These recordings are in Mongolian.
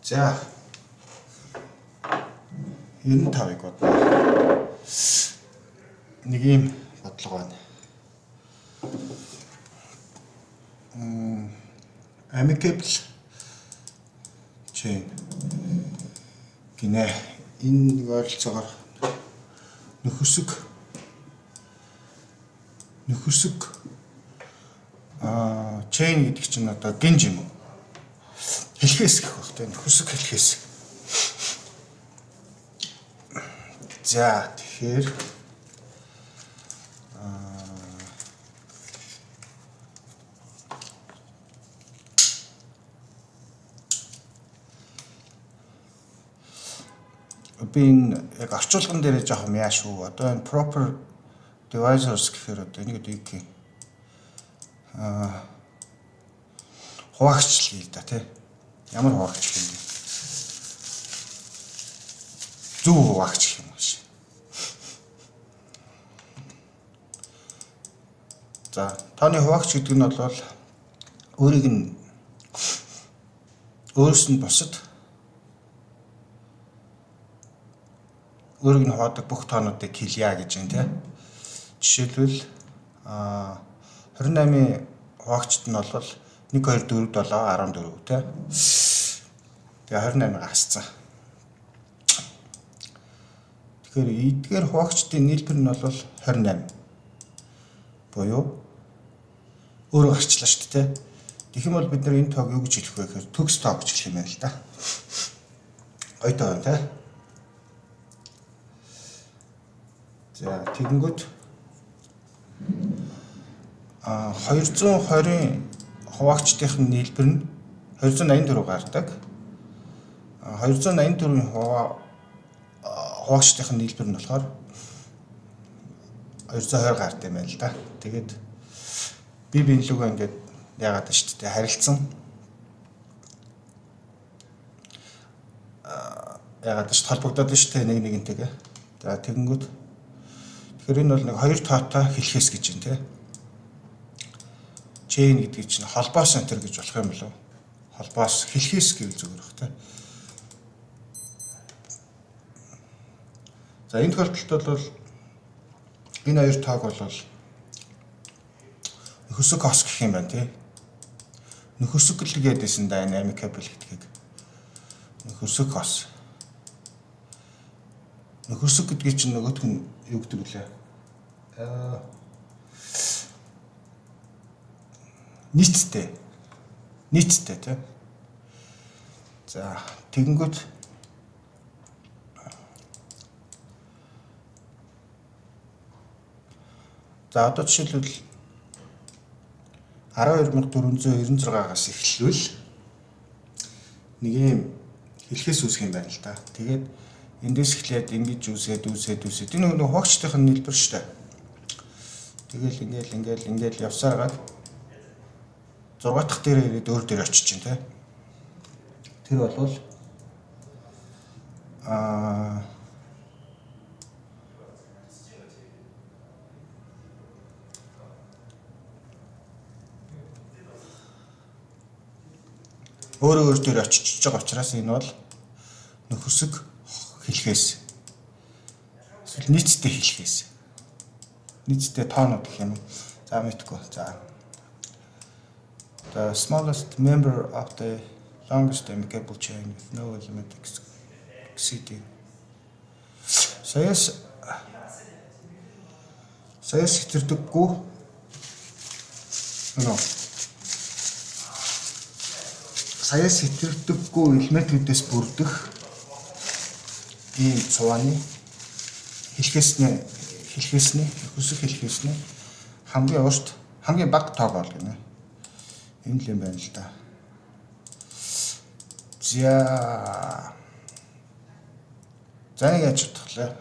За 95-ыг бодлоо. Нэг юм бодлого байна. Amicable chain гинэ. Энэ нэг ойролцоогоор нөхөсөг chain гэдэг чинь одоо гинж юм уу? Хэлхээс гэх баг тийм нөхөсөг хэлхээс. За тэгэхээр би энэ яг орчуулган дээр жоох юм яа шүү. Одоо энэ proper divisors гэхээр одоо энийг одоо юу гэх юм? Хуваагчлал л да тий. Ямар хуваагчлал юм бэ? Зөв хуваагчлал юм шиг. За, тооны хуваагч гэдэг нь бол өөрийг нь өөрөөс нь бусад өөрийг нь хуваадаг бүх тоонуудыг хэлье гэж юм тий. Жишээлбэл 28-ийн хуваагчт нь бол 1 2 4 7 14 тий. Тэгээ 28-ыг хасцсан. Тэгэхээр эдгээр хуваагчдын нийлбэр нь бол 28. Буюу өөрөө гарчлаа шүү дээ. Тэгэх юм бол бид нар энэ тоог юу гэж хэлэх вэ гэхээр төгс тоо гэж хэлэх юм байна л да. Гоё тоо байна тий. За тэгэнгүүт 220-ын хуваагчдын нийлбэр нь 284 гардаг. 284-ийн хуваагчдын нийлбэр нь болохоор 220 гардаг юм байна л да. Тэгээд би биенлүүгээ ингээд яагаад шүү дээ харилцсан. Яагаад ч холбогдоод шүү дээ нэг нэгнтэйгээ. За тэгэнгүүт тэгэхээр энэ бол нэг хоёр тоотой хэлхээс гэж юм тий. Chain гэдэг чинь холбоос центр гэж болох юм болов. Холбоос хэлхээс гэвэл зүгээр бах тий. За энэ тохиолдолд бол энэ хоёр тоог бол нөхөсөг хос гэх юм байна тий. Нөхөсөг л гэдээсэн да энэ amicable гэдгийг. Нөхөсөг хос. Нөхөсөг гэдгийг чинь нөгөөх нь юу гэдэг вүлээ? Нийцтэй тий. За тэгэнгүүт за одоо жишээлбэл 12496-аас эхлэвэл нэг юм хэлхээс үүсэх юм байна л да. Тэгээд эндээс эхлээд ингэж үүсээд энэ нөгөө хуваагчдын нийлбэр шүү дээ. Тэгэл ингээл явсараад 6 дахь дээр ирээд өөр дээр очиж чинь тий. Тэр болвол өөр дээр очиж байгаа учраас энэ бол нөхөсөг хэлхээс эсвэл нийцтэй хэлхээс нийцтэй тоонууд гэх юм. За мэдгүй. За the smallest member of the longest amicable chain with no element exceeding саяас хэтэрдэггүй саяас хэтэрдэггүй элементүүдээс бүрдэх ийм цувааны хэлхээсний нөхөсөг хэлхээсний хамгийн урт хамгийн бага тоог бол гинэ. Энэ л юм байна л да. За нэг яаж бодглоо.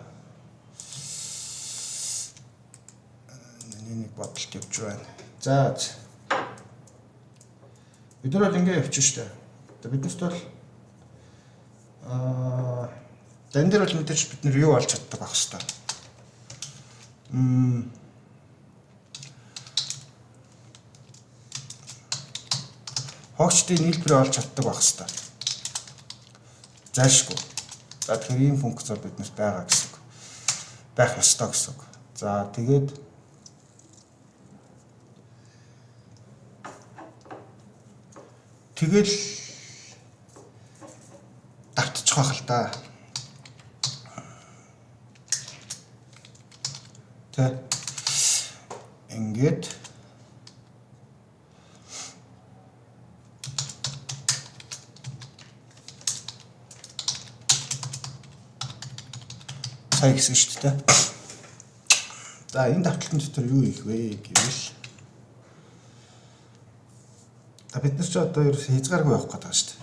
Нэг бодлолт явж байна. За бид нар бол ингэ явчих штэ. Биднэрт бол энэ дээр бол мэдээж бид нар юу олж чаддаг байх хэвээр. Хогчдын нийлбэрээ олж чаддаг байх хэвээр. зайлшгүй. За тэгэхээр ийм функцууд биднэрт байгаа гэсэн үг. Байх ёстой гэсэн үг. За тэгээд тэгэл давтчих байх л да. Тэ. Ингээд сая гэсэн шүү дээ. За энэ давталтын дотор юу их вэ гэвэл бид нар ч одоо ерөөс хязгааргүй явах гэдэг шүү дээ.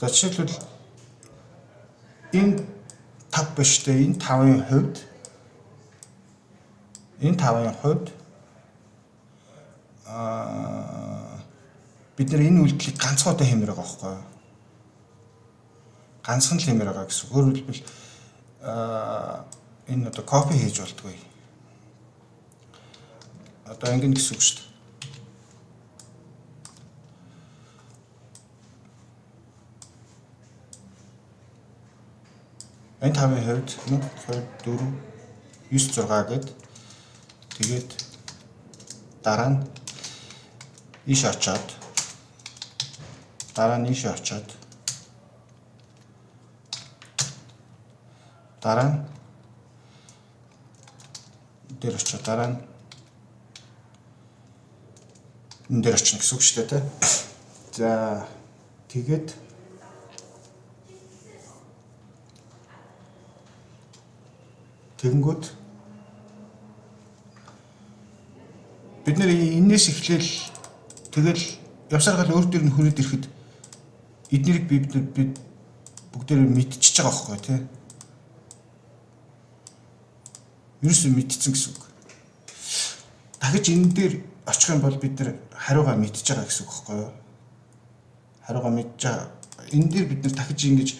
За жишээлбэл энэ 5 биш дээ, энэ 5-ын хувьд бид нар энэ үйлдэлийг ганцхан удаа хэмээр байгаа байхгүй юу? Ганцхан л хэмээр байгаа гэсэн. Өөрөөр хэлбэл энэ одоо копи хийж болтгүй. Одоо ингэн гэсэн үг шүү дээ. Энэ 5-ын хувьд 1 2 4 9 6 гэд тэгээд дараа нь иш очоод дараа нь дээр очоод дараа нь энэ дээр очно гэсэн үг шүү дээ. За тэгээд тэгэнгүүт бид нэр энэс эхлээл тэгэл явсаргал өөр дөр нь хүрээд ирэхэд эднэрийг бид бүгдээр мэдчихэж байгаа байхгүй тий. Юусэн мэдчихсэн гэсэн үг. Дахиж энэ дээр очих юм бол бид нар хариугаа мэдчихэж байгаа гэсэн үг байхгүй юу? Хариугаа мэдж байгаа. Энэ дээр бид нар дахиж ингэж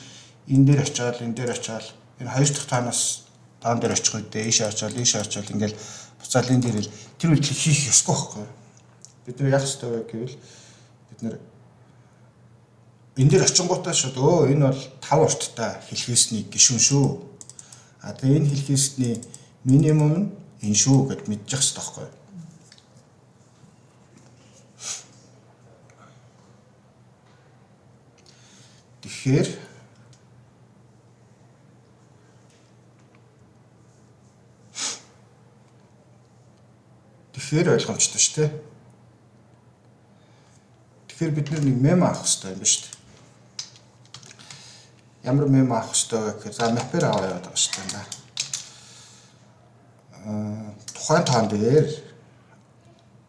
энэ дээр очиад энэ хоёр дахь таанаас таан дээр очих үедээ ийшээ очиад ингээл буцаал энэ дээр тэр үйлдэлийг хийх ёсгүй байхгүй юу? Бид нар яах ёстой вэ гэвэл бид нар энэ дээр очингуудаа шууд энэ бол 5 урттай хэлхээсний гишүүн шүү. А тэгээ энэ хэлхээсний минимум нь энэ шүү гэд мэдчих ёстой байхгүй юу? Тэгэхээр ойлгомжтой шүү дээ. Тэгэхээр бид нэг мемо авах хэрэгтэй юм ба шүү дээ. Ямар мемо авах хэрэгтэй вэ гэхээр за мапper аваа яваад байгаа шүү дээ. Тухайн тоон дээр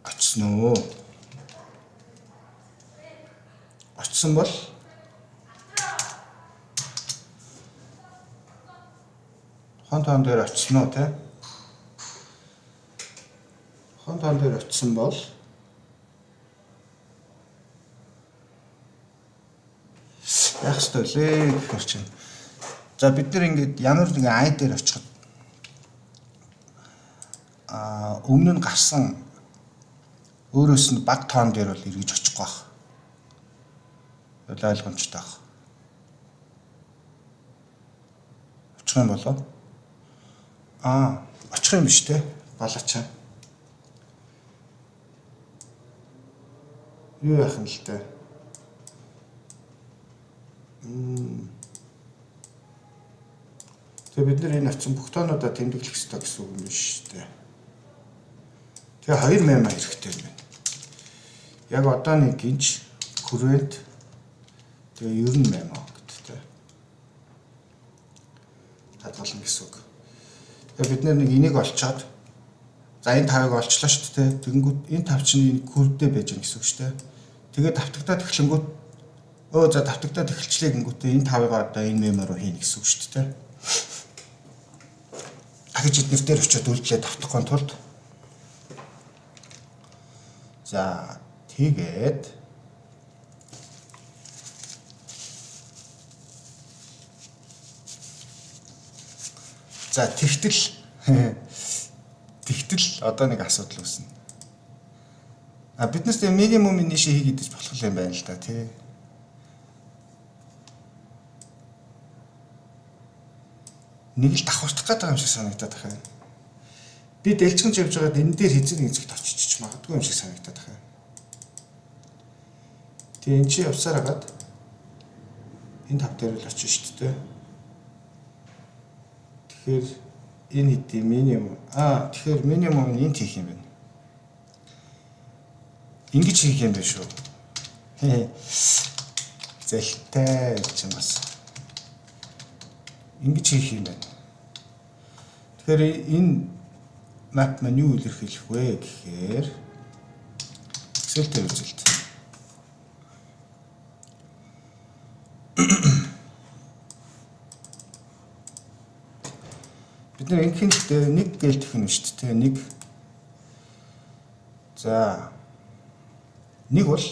очсон уу? Очсон бол тухайн тоон дээр очсон уу те? Тухайн тоон дээр очсон бол яах ёстой лээ гэхээр чинь. За бид нар ингээд ямар нэгэн ай дээр очиход өмнө нь гарсан өөрөөс нь баг тоон дээр бол эргэж очихгүй байх. Ойлгомжтой байх. Очих юм болоо? Очих юм биш те. Балаачаа. Юу яах юм л те. Тэгээ бид нар энэ очсон бүх тоонуудаа тэмдэглэх хэрэгтэй гэсэн үг юм биш үү? Тэгээ 2 мема хэрэгтэй юм байна. Яг одоо нэг гинж current тэгээ ер нь мема гэдэгтэй. Хадгална гэсэн үг. Тэгээ бид нэг энийг олцоод за энэ 5-ыг олчлоо шүү дээ. Тэгэнгүүт энэ 5 чинь curve-тэй байж байгаа гэсэн үг шүү дээ. Тэгээ давтагдаад эхлэнгүүт за давтагдаад эхэлчлээ гингүүтээ энэ 5-ыг одоо энэ мемо руу хийнэ гэсэн үг шүү дээ. Дахиж эднэр дээр очиод үйлдэлээ давтахгүй тулд за тэгээд за тэгтэл Тэгтэл одоо нэг асуудал үүснэ. Биднээс минимумын нийшээ хийгээд болох юм байна л да тий. Нэг л давхартах гэдэг юм шиг санагдаад байна. Би дэлчгэнж явж байгаад энэ дээр хэзээ нэг зэгт очиж магадгүй юм шиг санагдаад байна. Тэгээ энэ чи явсаар хагаад энэ тав дээр л очиж шүү дээ. Тэгэхээр энэ хэдий минимум. Тэгэхээр минимум энд хийх юм байна. Ингэж хийх юм байна шүү. Зэлтэй ч юм бас. Ингэж хийх юм байна. Тэгэхээр энэ map маань юу илэрхийлэх вэ гэхээр Excel дээр үзэлт. Бид нар инхэнт нэг гэлтэх юм шүү дээ. Нэг. За. Нэг бол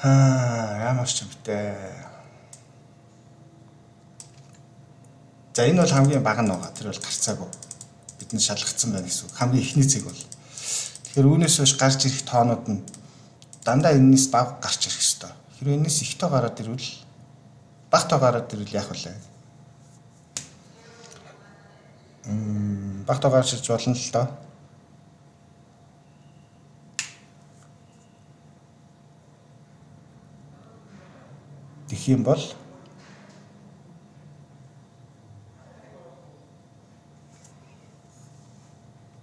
ямар ч юм бэ. За энэ бол хамгийн бага нь байгаа. Тэр бол гарцаагүй. Бидний шалгагдсан байна гэсэн үг. Хамгийн ихний зэг бол. Тэгэхээр үүнээс хойш гарч ирэх тоонууд нь дандаа энэс бага гарч ирэх ёстой. Хэрэв энэс их тоо гараад ирвэл бага тоо гараад ирвэл яах вэ? Бага тоо гарч ирж болно л доо. Тэгэх юм бол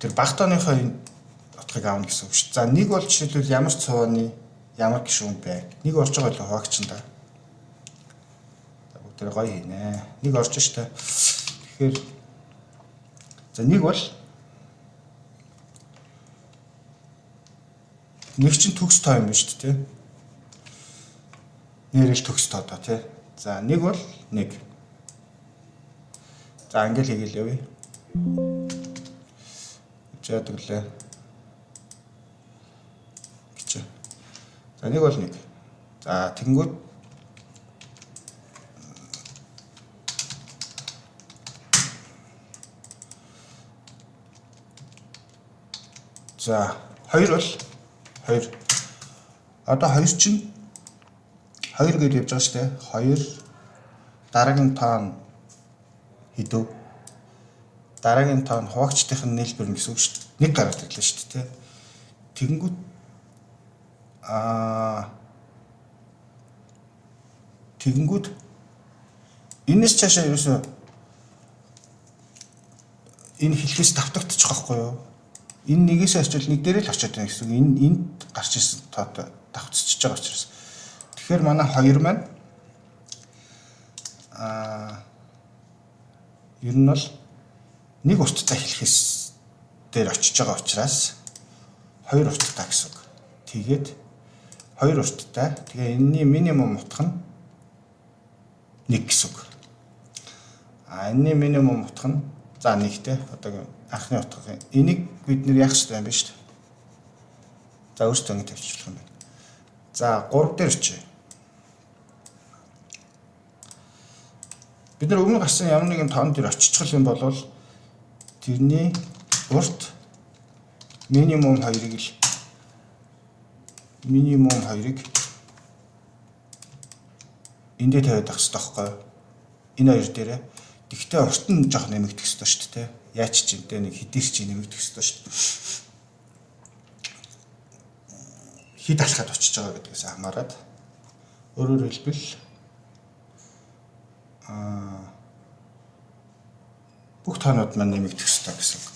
тэр бага тооныхоо энэ утгыг аавна гэсэн үг шүү. За нэг бол жишээлбэл ямар ч цувраны ямар гишүүн бэ? Нэг орж байгаа л хаагч та. За бүгд тэр гоё хийнэ. Нэг орж штэ. Тэгэхээр за нэг бол нэг чинь төгс тоо юм шүү дээ, тэ. Нэрэл төгс тоо доо, тэ. За нэг бол нэг. За ингээл хийгээл явъя. Жаадаг лээ. Гिच. За нэг бол нэг. За тэнгүүд за хоёр бол хоёр. Одоо хоёр чинь хоёр гэж явж байгаа шүү дээ. Хоёр дараагийн тоон хэдв? Дараагийн тоон хуваагчдын нэлбэр гэсэн үг шүү дээ. Нэг гараад ирлээ шүү дээ. Тэгэнгүүт тэгэнгүүт энэс цаашаа ерөөсөө энэ хэлхээс давтагдчих واخгүй юу? Энэ нэгээс очил нэг дээр л очиод байна гэсэн үг. Энд гарч ирсэн тоотой давтцчихж байгаа учраас. Тэгэхээр манай хоёр маань ер нь бол нэг урттай хэлхээс дээр очиж байгаа учраас хоёр урттай гэсэн үг. Тэгээд хоёр урттай. Тэгээ энэний минимум утга нь 1 гэсэн үг. Энэний минимум утга нь за 1-тэй. Одоо анхны утга. Энийг бид нэр яах хэрэгтэй юм бэ шүү дээ. За өөртөө ингэ тавьчихлах юм байна. За 3 дээр очие. Бид нар өмнө гарсан ямар нэгэн тоон дээр очичих юм бол тэрний урт минимум 2-ыг л эндээ тавиад авах хэрэгтэй байхгүй юу? Энэ хоёр дээрээ. Тэгтээ урт нь жоох нэмэгдэх хэрэгтэй шүү дээ. Яач ч энэ нэг хэдийс чи нэмэгдэх хэрэгтэй шүү дээ. Хид алхаад очиж байгаа гэдгээс хамаарат өөрөөр хэлбэл бүх тоонууд маань нэмэгдэх хэрэгтэй гэсэн үг.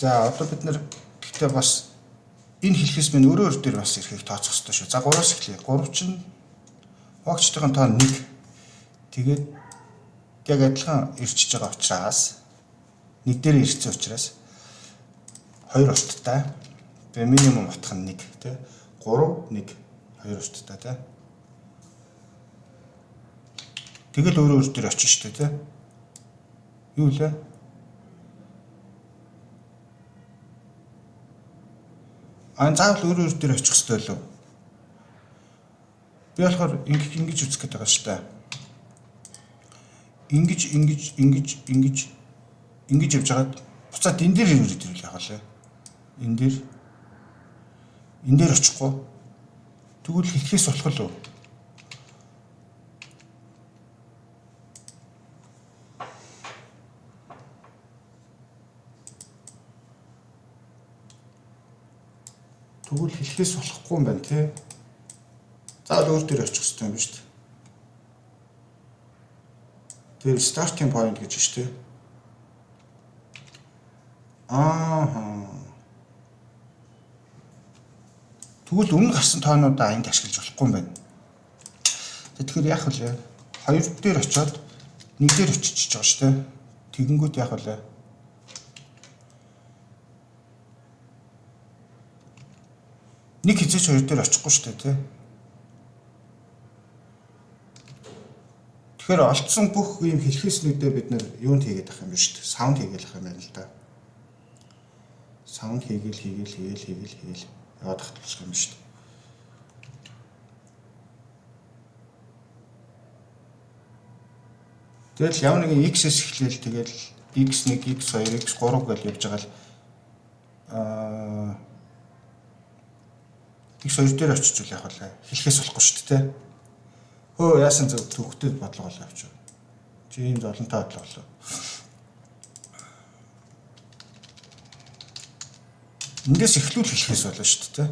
За одоо бид нэр гэхдээ бас энэ хэлхээс минь өөр дээр бас ирэхийг тооцох хэрэгтэй шүү. За 3-аас эхлэе. 3 чинь хуваагчдын тоон 1. Тэгээд яг адилхан ирчиж байгаа учраас нэг дээр ирсэн учраас 2 урттай. Тэгээ минимум утга нь 1 тий. 3 1 2 урттай тий. Тэгэл өөр дээр очиж штэ тий. Юу лээ? Заавал өөр дээр очих хэрэгтэй лөө. Би болохоор ингэж үзэх гээд байгаа шүү дээ. Ингэж явж хагаад буцаад энэ дээр ирээд ирэл яах вэ? Энэ дээр очихгүй. Тэгвэл хэлхээс болох л үү? Тэгвэл хэлхээс болохгүй юм байна тий. Заавал өөр дээр очих хэрэгтэй юм байна шүү дээ. Тэр starting point гэж шүү дээ. Тэгвэл өмнө гарсан тоонуудаа энд ашиглаж болохгүй юм байна. Тэгэхээр яах вэ? Хоёр дээр очиод нэг дээр очиж байгаа шүү дээ. Тэгэнгүүт яах вэ? Нэг хизээч хоёр дээр очихгүй шүү дээ, тий. Тэгэхээр олдсон бүх ийм хэлхээснүүдээр бид нэр юунд хийгээд ах юм бэ шүү дээ. Саунд хийгээл ах юм байна л да. Саунд хийгээл яваад ахталчих юм шүү дээ. Тэгэл ямар нэгэн x-с эхлээл тэгэл x1, x2, x3 гэж явж байгаа л x2 дээр очиж үл яах вэ? Хэлхээс болохгүй шүү дээ. Хөө яасан зөв төвхтөд бодлого л авч. Чи ийм золонтой бодлоо. Эндээс эхлүүл хэлхээс болно шүү дээ.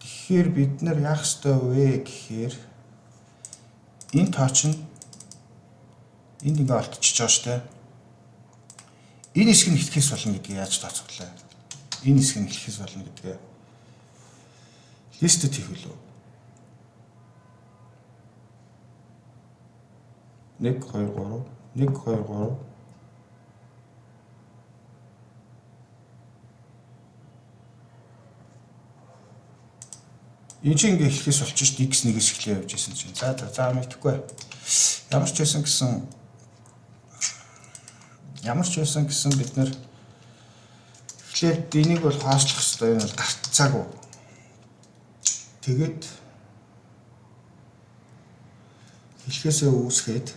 Тэгэхээр бид нар яах ёстой вэ гэхээр энэ тооч нь энд ингээ олдчихж байгаа шүү дээ. Энэ хэсэг нь хэлхээс болно гэдгийг яаж тооцоолоо? Энэ хэсэг нь хэлхээс болно гэдгээ листэд хийх үлээ. 1 2 3 1 2 3 энэ чинь ингээ хэлхээс болчих шүү дээ. X1-ээс эхлэе явж байсан чинь. За мэдхгүй. Ямар ч байсан гэсэн бид нэр эхлээд энийг бол хаашлах хэрэгтэй. Энэ бол гарцаагүй. Тэгээд хэлхээсээ үүсгээд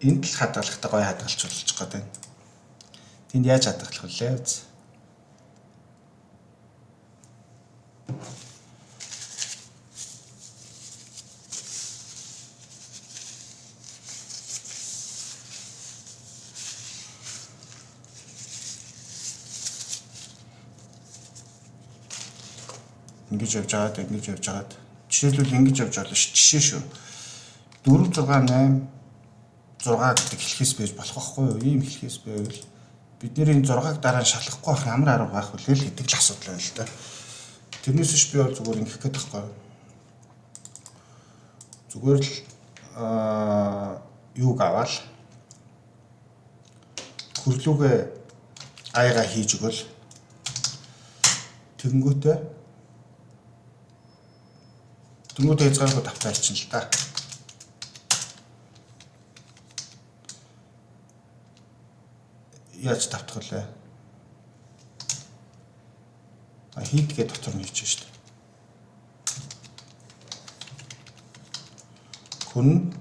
энд л хадгалахтай гоё хадгалж болж байгаа юм. Тэнд яаж хадгалах вэ? Ингэж явж байгаад жишээлбэл ингэж явж болно шүү. Жишээ шүү. 4 6 8 6 гэдэг хэлхээс байж болох байхгүй юу? Ийм хэлхээс байвал бид нэр энэ 6-ыг дараа нь шалгахгүй байх ямар арга байх вэ гэдэг л асуудал байна л да. Тэрнээс биш би бол зүгээр ингэх гээд байхгүй. Зүгээр л юуг аваад хөрлүүгээ аяга хийж өгвөл тэнгүүтээ хязгааргүй давтаалчихна л да. Яаж давтах вэ? Хийдгээ дотор нь хийчих шүү дээ. Хүн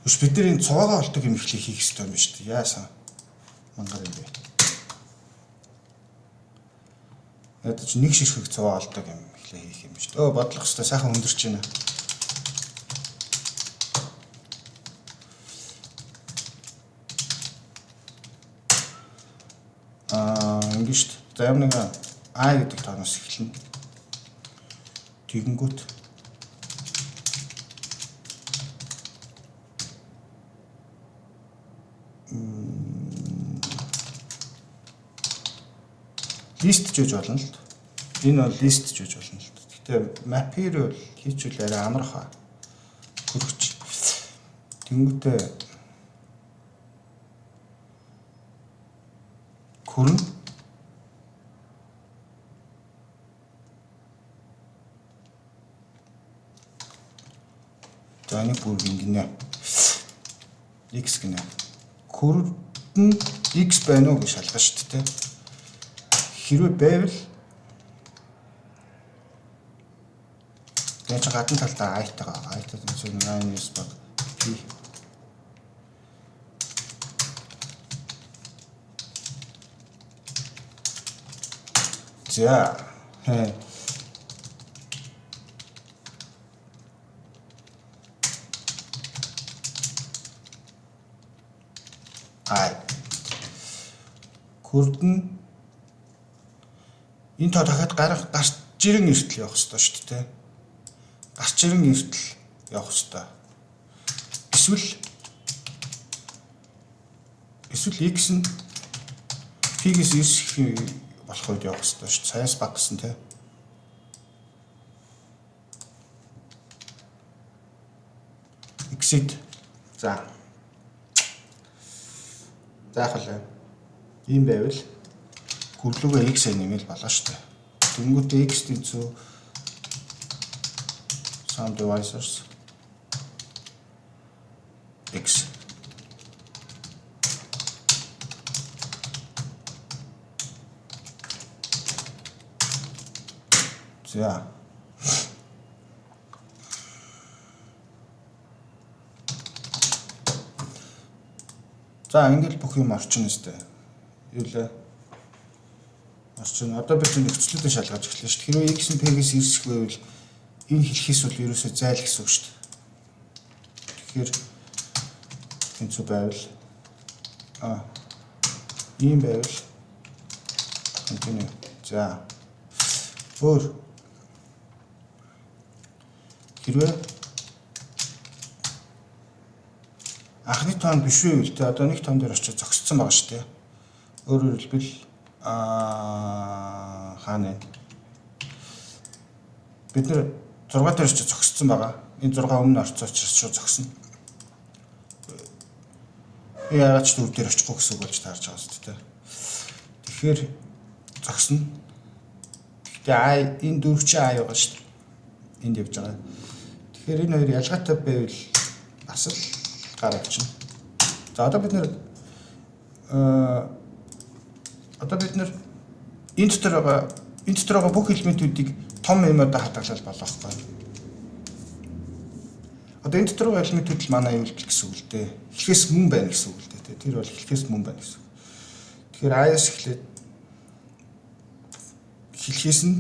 Үс бид нар энэ цуугаа болдог юм ихлэ хийх хэрэгтэй юм байна шүү дээ. Яасан мангар юм бэ? Ядаж нэг ширхэг цуугаа болдог юм ихлэ хийх юм байна шүү дээ. Бодлох хэрэгтэй сайхан өндөрч байна. Ингэж шүү дээ. За ямар нэгэн А гэдэг тооноос эхэлнэ. Тэгэнгүүт лист ч хийж болно л. Энэ бол лист ч хийж болно л. Гэтэ map-ээр бол хийчихвэл арай амархан хөрөгч. Тэнгүүтээ хүрнэ. За нэг бүр гинэ. X гинэ. Хүрдэн X байна уу гэж шалгана шүү дээ. Хэрвээ байвал яаж гадна талдаа i-тагаа i-тад зөв 9 баг p. За хүрдэн энэ тоо дахиад гарч жирэн эртэл явах хэрэгтэй шүү дээ. Гарч жирэн эртэл явах хэрэгтэй. Эсвэл x нь p-гээс эрсэх болох үед явах хэрэгтэй шүү дээ. Саяас баг гэсэн те. X-ид за заахал ийм байвал гүрлүүгээ x-ээр нэмэл болно шүү дээ. Тэнгүүтээ x тэнцүү sum divisors x. За ингээл бүх юм орчин өстэй. Юу лээ? Орчин. Одоо бид нөхцлүүдээ шалгаж эхэллээ шүү дээ. Хэрвээ x нь p-гээс эрсэх байвал энэ хэлхийс бол ерөөсөө зайл гэсэн үг шүү дээ. Тэгэхээр тэнцүү байвал ийм байвал continue. За өөр хэрвээ анхны тоон биш үү те одоо нэг тоон дээр очиж зогссон байгаа шүү дээ. Өөрөөр хэлбэл хаана бид нэр 6 дээр очиж зогссон байгаа. Энэ 6 өмнө орцооч шууд зогсно. Яагаад ч 4 дээр очихгүй гэсэн үг болж таарч байгаа шүү дээ. Тэгэхээр зогсно. Тэгээ энэ 4 чи байгаа шүү дээ. Энд явж байгаа. Тэгэхээр энэ хоёр ялгаатай байвал бас л гар авчна. За одоо бид нэр энэ дотор байгаа бүх элементүүдийг том юмудаа хадгалал болох байхгүй. Одоо энэ дотор байгаа элементүүд л манай юу гэсэн үг л дээ. Эхлээс мөн байна гэсэн үг л дээ. Тэр бол эхлээс мөн байна гэсэн үг. Тэгэхээр аяас эхлээд хэлхээс нь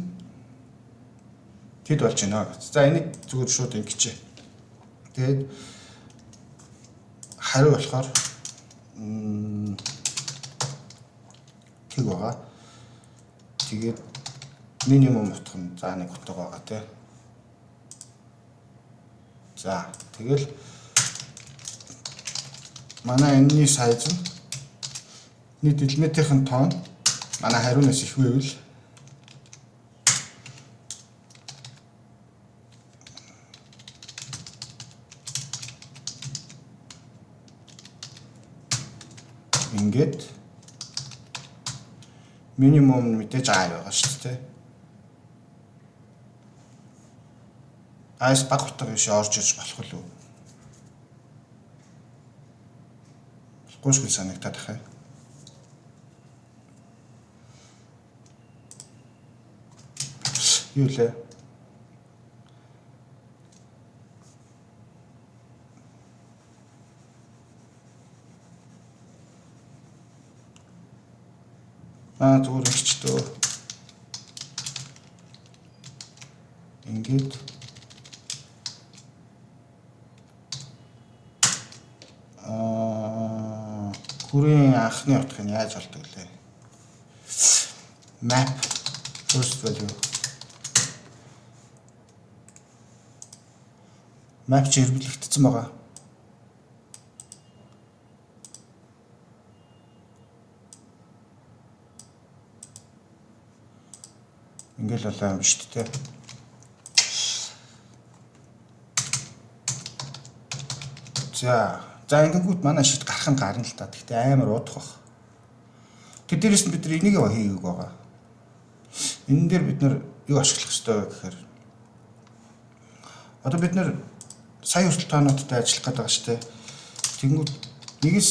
тэд болж байна. За энийг зүгээр шууд ингэчээ. Тэгээд хариу болохоор тэг байгаа. Тэгээд минимум утга нь за нэг утга байгаа тий. За тэгэл манай энэний сайз нь нийт элементийн тоон манай хариунаас их байвал ингээд минимум мэдээж аа байгаа шүү дээ. Айс баг утга биш орж ирж болох уу? Болохгүй шиг санагдаад байна. Юу лээ? Зүгээр ихчдөө ингээд хүрийн анхны утгыг яаж олдог вэ? Map first value. Map чирбэлэгдсэн байгаа. Ингээл болоо юм шүү дээ. За ингэнгүүт манай шид гарах нь гарна л та. Гэхдээ амар удах баг. Тэгэхээр дээрэс нь бид нар энийг хийгээг байгаа. Энэ дээр бид нар юу ашиглах ёстой вэ гэхээр одоо бид нар сая хүртэл тоонуудтай ажиллах гэдэг байгаа шүү дээ. Тэнгүүд нэгээс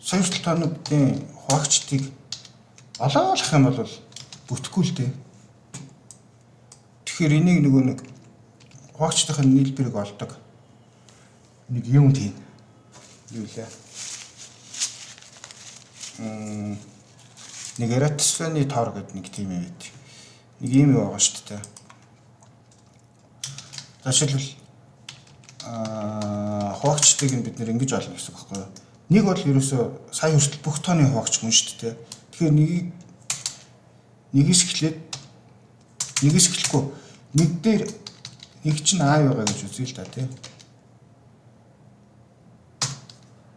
сая хүртэл тоонуудын хуваагчдыг олоолах юм бол бүтэхгүй л дээ. Тэгэхээр энийг нөгөө нэг хуваагчдын нийлбэрийг олдог нэг юм тийм юу лээ. Нэг Eratosphene тоор гэдэг нэг тийм юм байт. Нэг юм байгаа шүү дээ. Жишээлбэл хуваагчдыг бид нэр ингэж олно гэсэн үг байхгүй юу? Нэг бол ерөөсөө сая хүртэл бүх тооны хуваагч хүн шүү дээ. Тэгэхээр нэгээс эхлэхгүй нэг дээр нэг чинь А байгаа гэж үзье л да тий.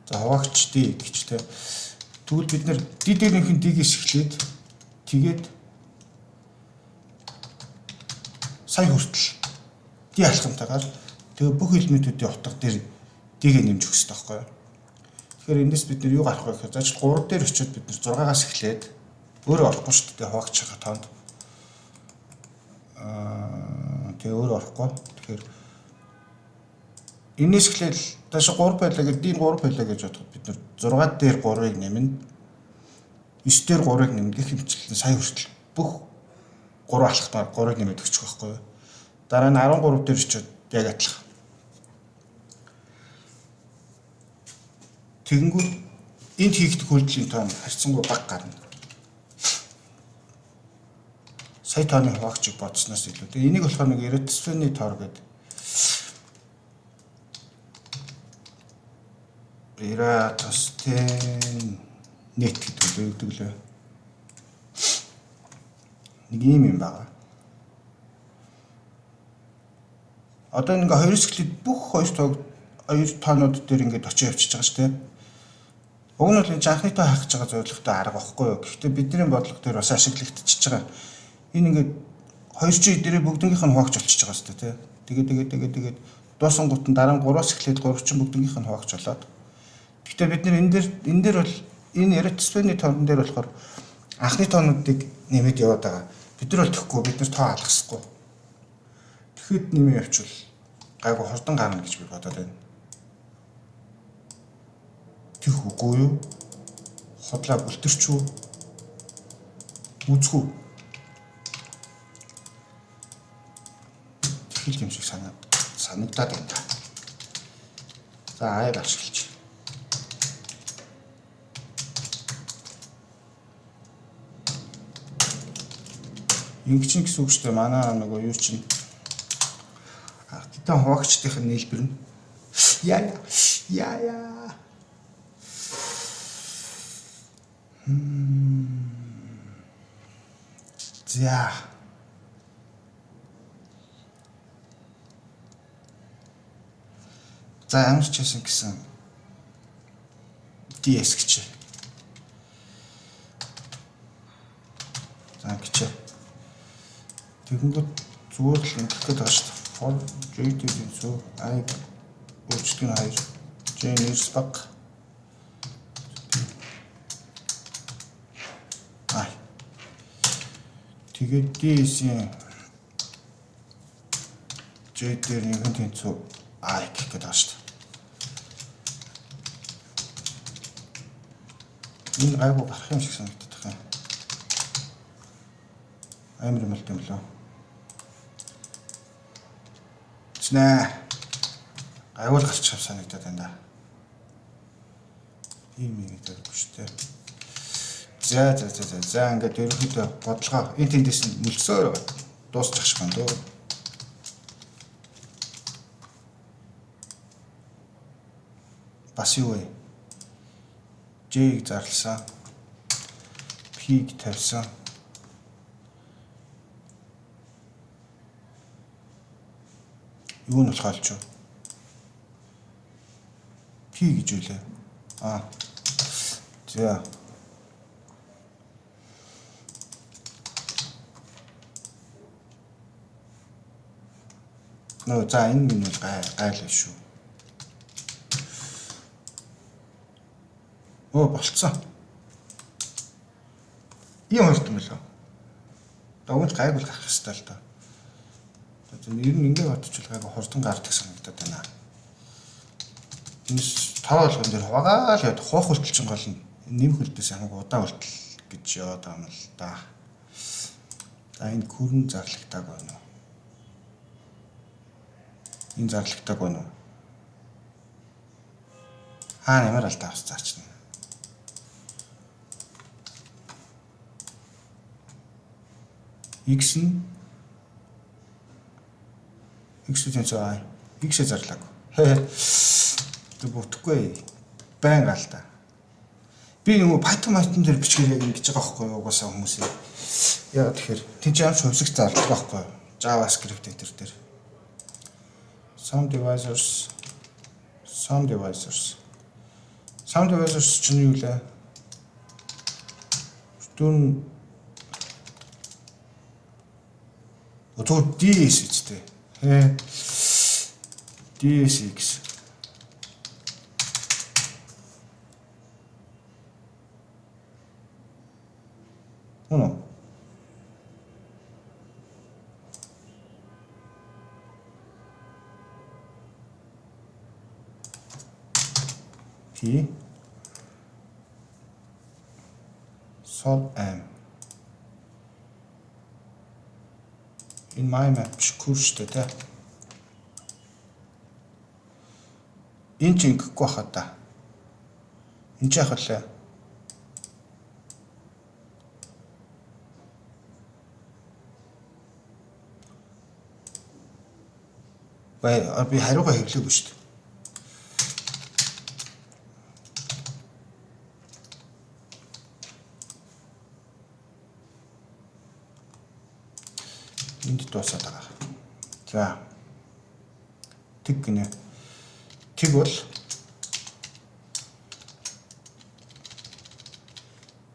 За хуваагч D гэж тий. Тэгвэл бид нэр D дээрнийх нь D-гээс эхлээд тэгээд сая хүртэл D алхамтайгаар тэгээ бүх элементүүдийн утга дээр D-г нэмж өгөх хэрэгтэй байхгүй юу? Тэгэхээр эндээс бид нэр юу гарах вэ гэхээр зааж 3 дээр очиод бид нэр 6-аас эхлээд өөрөө орохгүй шүү дээ хуваагчийнхаа тоонд. Тэгээ өөрөө орохгүй. Тэгэхээр энэс эхлээл тааш 3 байлаа гэдэг D 3 байлаа гэж бодоход бид нэр 6 дээр 3-ыг нэмнэ. 9 дээр 3-ыг нэмнэ гэх хэмжээнд сая хүртэл бүх 3 алхмаар 3-ыг нэмээд өгчих байхгүй юу? Дараа нь 13 дээр очиод яг адилхан. Тэгэнгүүт энд хийгдэх үйлдэлийн тоон харьцангуй бага гарна. Сая тооны хуваагчийг бодсноос илүү. Тэгээ энийг болохоор нэг Eratosphene тоор гэдэг. Eratosphene net гэдэг лээ. Нэг юм байна. Одоо ингээ хоёроос эхлээд бүх хоёр тоонууд дээр ингээд очиж явчихж байгаа шүү дээ. Уг нь бол энэ анхны тоо хайх гэж байгаа зорилготой арга байхгүй юу. Гэхдээ бидний бодлого дээр бас ашиглагдчихж байгаа. Энэ ингээд 2G дээрээ бүгднгийнх нь хуваагч болчихж байгаа шүү дээ, тий. Тэгээд дуусангууд нь дараа нь 3-аас эхлээд 3 чин бүгднгийнх нь хуваагч болоод. Гэхдээ бид нэр энэ дээр бол энэ Eratosphene тоон дээр болохоор анхны тоонуудыг нэмээд яваад байгаа. Бид нар бол тэхгүй, бид нар тоо алгасахгүй. Тэгэхэд нэмээ явуучвал гайгүй хурдан гарна гэж би бодоод байна. Тэх үгүй юу? Хотлоо бүлтэрч үү? Үзгүй. Тэгэл юм шиг санагдаад байна. За аяг ашиглаж. Ингэж гэсэн үг шүү дээ. Манай нөгөө юу чинь титан хуваагчдын нийлбэр нь яа. За. За ямар ч гэсэн DS гэж. За гэж. Тэгэнгүүт зүгээр л ингэх гээд байгаа шүү дээ. For JD-ийн зөв I өөрчлөлт нь 2 J-нэрс баг. Тэгээд DS-ийн J дээр нэгэн тэнцүү I гэх гээд байгаа шүү дээ. Энэ гайгүй гарах юм шиг санагддаг юм. Амар юм л юм лөө. Нэ. Гайвал гарч авсан санагдаад байна да. Ийм юм гэдэг шүү дээ. За ингээд ерөнхийдөө бодлогоо энэ тэндээс нь мөлсөөр дуусчих шиг байна дөө. Бас юу вэ? J-г зарласан. P-г тавьсан. Юу нь болох алч юу? P гэж үлээ. За. За энэ минь бол гайл шүү. Болцсон. Ийм хоёрт юм болоо. Догоомж гайгүй гарах хэрэгтэй л доо. Ер нь ингээ бодчихвол гайгүй хурдан гардаг санагдаад байна. Энэ тоо болгон дээр хуваагаал яд хуух үлдэлчин гол нь нэм хөлдөөс хамаагүй удаан үлдэл гэж яваад байгаа юм л да. За энэ хүрэн зарлагтааг байна уу? Энэ зарлагтааг байна уу? Нэмэр алдаа авч заачна. X нь X-ийн цаа X-ээ зарлаагүй. Тэг бүтэхгүй байн алдаа. Би нөгөө Python дээр бичгээр яг ингэж байгаа байхгүй юу? Угаасаа хүмүүс яг тэгэхээр тийч ямар ч хувьсгч зардаг байхгүй юу? JavaScript дээр. Some devices чинь юу лээ? Дүн өтөө DS үстэй. DSX. Уно. P Sol M in my map шкурштэй те. Энэ ч ингэхгүй хаа та. Энд яах вэ? Би хариугаа хэвлээгүй шүү дээ. Энд дуусаад байгаа. За. Тэг гинэ. Тэг бол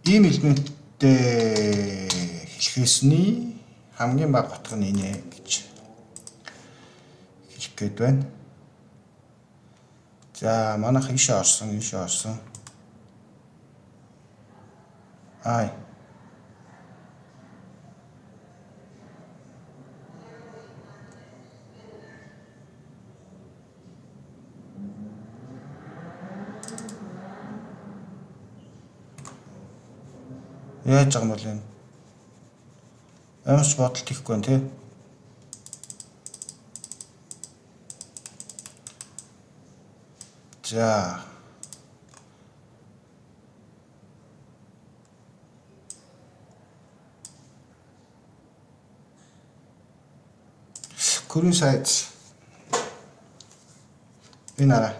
ийм элементтэй хэлхээсний хамгийн бага утга нь энэ гэж хэлэх гээд байна. За, манайх ийшээ орсон. Яаж байгаа юм бол энэ амарч бодолт хийхгүй байна тий. За. Current size. Энэ араа.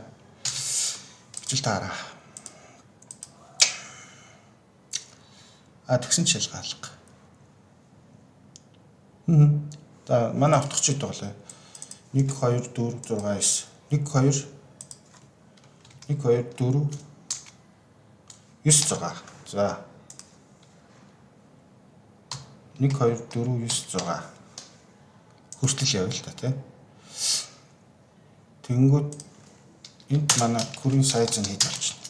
Хичээл таараа. Тэгсэн шалгаалга. За манай автогчид тоглоо. 1 2 4 6 9 1 2 4 9 6. За 1 2 4 9 6 хүртэл явъя л та тий. Тэнгүүд энд манай current size нь хийж болчихно.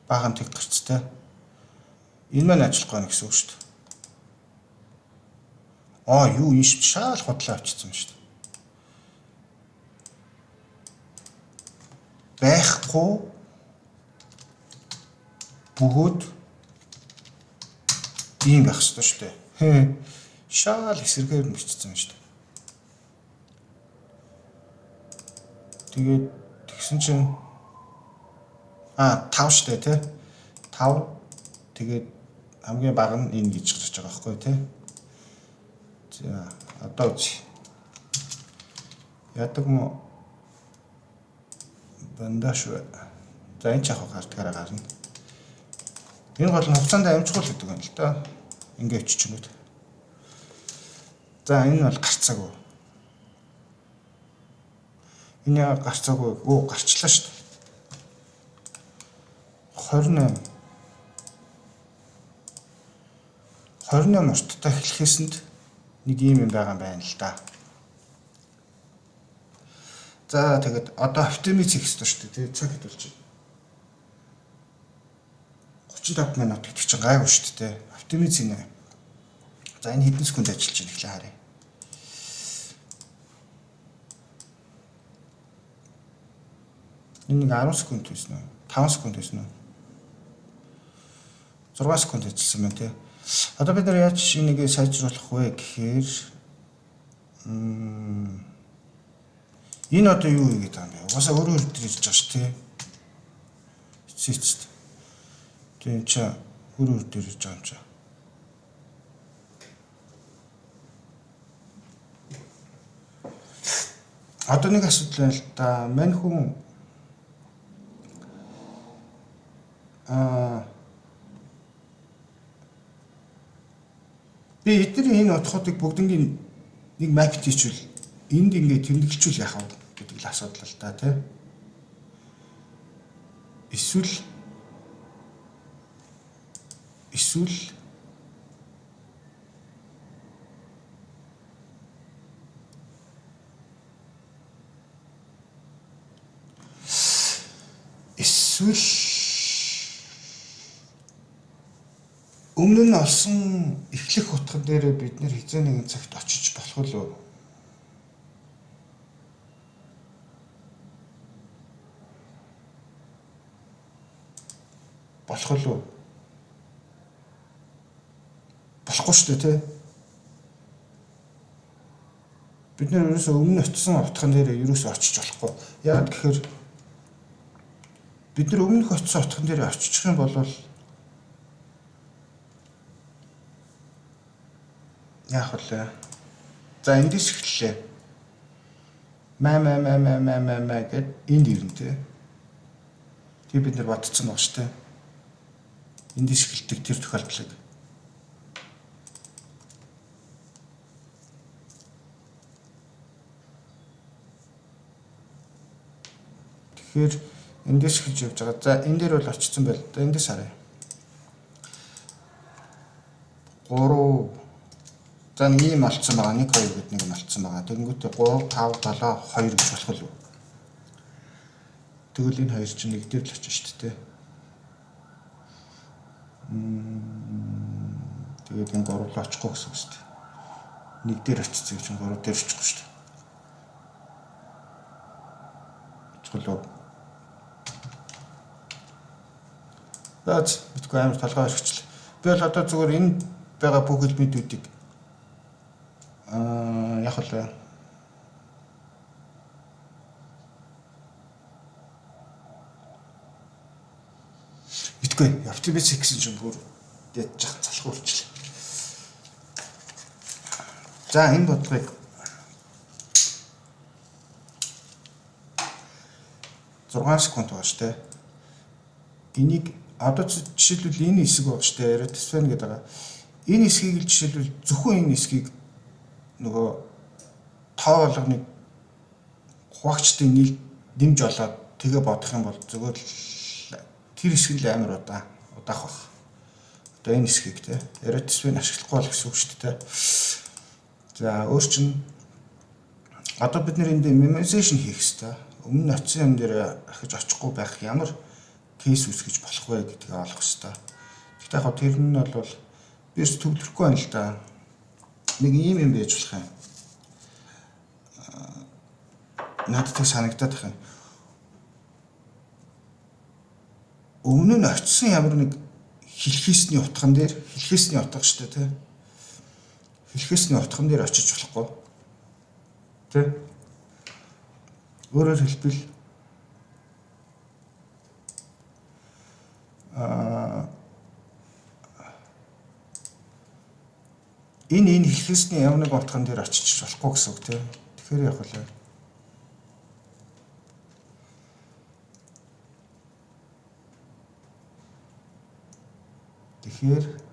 Баган тэг гарцтай. Энэ маань ажиллахгүй байх гэсэн үг шүү дээ. Юу юм шүү дээ. Шаал худлаа авчихсан юм шүү дээ. Байхгүй бөгөөд ийм байх хэрэгтэй шүү дээ. Шаал эсрэгээр нь бичсэн юм шүү дээ. Тэгээд тэгсэн чинь 5 штэ тий. 5 тэгээд хамгийн бага нь энэ гэж гарч байгаа байхгүй тий. За одоо үз. Яадаг мо бандаш. За энэ ч яг гардгаараа гарна. Энэ гол нь хугацаанд амжихгүй л гэдэг юм л да. Ингээ өччихнүүд. За энэ бол гарцаагүй. Энэ гарцаагүй. Гарчлаа шүү дээ. 28 урттай эхлэхээсэнд нэг ийм юм байгаа юм байна л да. За тэгээд одоо оптимиз хийх ёстой шүү дээ. Тэгээд цаг хэдүүлж байна. 35 минут гэдэг чинь гайгүй шүү дээ. Оптимиз хийнэ. За энэ хэдэн секунд ажиллаж байна гэхлээр харъя. Энэ нэг 10 секунд байсан уу? 5 секунд байсан уу? 6 секунд ажилласан байна тий. Одоо бид нар яаж энийг сайжруулах вэ гэхээр энэ одоо юу вэ гэдэг юм бэ? Угаасаа өөрөө дээр ирж байгаа шүү тий. Эцээчд. Тэгээ чи өөрөө дээр ирж байгаа юм чи. Одоо нэг асуудал байна л да. Мань хүн би эдгээр энэ утгуудыг бүгднийг нэг мапт хийчихвэл энд ингээд тэмдэглэжүүл яах вэ гэдэг л асуудал л да тий. Эсвэл өмнө нь олсон эхлэх утга дээр бид нэр хизээ нэгэн цагт очиж болох уу? Болох уу? Болохгүй шүү дээ тий. Бид нэр ерөөсөө өмнө очисон утган дээр ерөөсөө очиж болохгүй. Яг гэхээр бид нар өмнөх очисон утган дээр очих юм бол яах вэ? За эндээс эхэллээ. Маа гэд энд ирнэ тий. Тэг бид нар бодцсон баг шүү дээ. Эндээс эхэлдэг тэр тохиолдлыг. Тэгэхээр эндээс эхэлж явж байгаа. За энэ дээр бол очсон байл. За эндээс харъя. 3 за нэг юм олцсон байгаа. 1 2 гэдэг нэг юм олцсон байгаа. Тэгэнгүүтээ 3 5 7 2 гэж болох уу? Тэгвэл энэ хоёр чинь нэг дээр л очиж шүү дээ. Тэгээд энэ 3 руу очихгүй гэсэн үг шүү дээ. Нэг дээр очицсан чинь 3 дээр очихгүй шүү дээ. Очихлоо. Бац битгүй амар толгой өргөчлөө. Би бол одоо зүгээр энэ байгаа бүх хэлбэрүүдийг яг л битгүй оптимиз гэсэн чинь бүр дэд жах залах үрчлээ. За энэ бодлогыг 6 секунд байгаа шүү дээ. Энийг одоо жишээлбэл энэ хэсэг байгаа шүү дээ. Ретисфен гэдэг байгаа. Энэ хэсгийг л жишээлбэл зөвхөн энэ хэсгийг нөгөө тоо болгоныг хуваагчдын нэмж олоод тэгээ бодох юм бол зөвхөн тэр хэсэг л амар удаах баг. Одоо энэ хэсгийг те ретисфен ашиглахгүй бол гэсэн үг шүү дээ. За өөр чинь одоо бид нэр энд memorization хийх хэрэгтэй. Өмнө нь очисон юм дээр ахиж очихгүй байх ямар кейс үүсгэж болох вэ гэдгийг олох хэрэгтэй. Гэхдээ яг тэр нь бол бис төвлөрөхгүй байна л да. Нэг юм байж болох юм. Надад тэг санагдаад байх юм. Өмнө нь очисон ямар нэг хэлхээсний утган дээр хэлхээсний утга шүү дээ тий. Хэлхээсний утган дээр очиж болохгүй. Тий. Өөрөөр хэлбэл энэ хэлхээсний ямар нэг утган дээр очиж болохгүй гэсэн үг тий. Тэгэхээр яг л тэгэхээр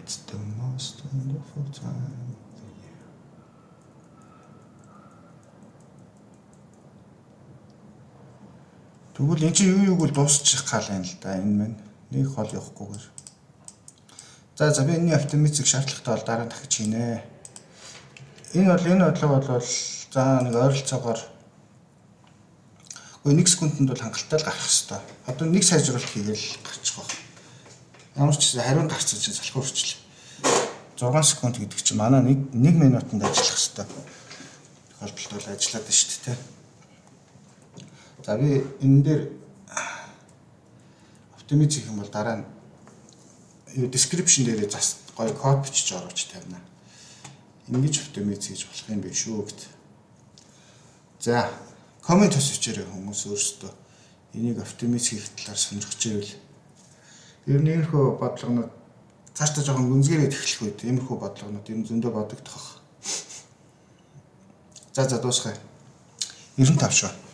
It's the most wonderful time. Тэгвэл эн чинь юу юуг дуусчих гал юм л да энэ мэн. Нэг хол явахгүйгээр. За би энэ автоматик шаардлагатай бол дараа нь дахиж хийнэ. Энэ бодлого бол за нэг ойролцоогоор 1 секундэд бол хангалттай л гарах хэвээр. Одоо нэг сайжруулалт хийгээл гарчих واخ. Ямар ч хариун гарцсан чинь салхи хүртэл 6 секунд гэдэг чинь манай 1 минутанд ажиллах хэвээр. Тохиолдолд бол ажиллаад байна шүү дээ. За би энэ дээр автоматик хийх юм бол дараа нь description дээр гоё код бичиж оруулж тавина. Ингэж автоматик хийж болох юм биш үү гэд. За коммент төсөвчээрээ хүмүүс өөрсдөө энийг автоматик хийх талаар сонирхож байвал ер нь иймэрхүү бодлогонууд цаашдаа жоохон гүнзгийрээд эхлэх үед иймэрхүү бодлогонууд ер нь зөндөө бодогдох. За дуусгая. 95 шүү.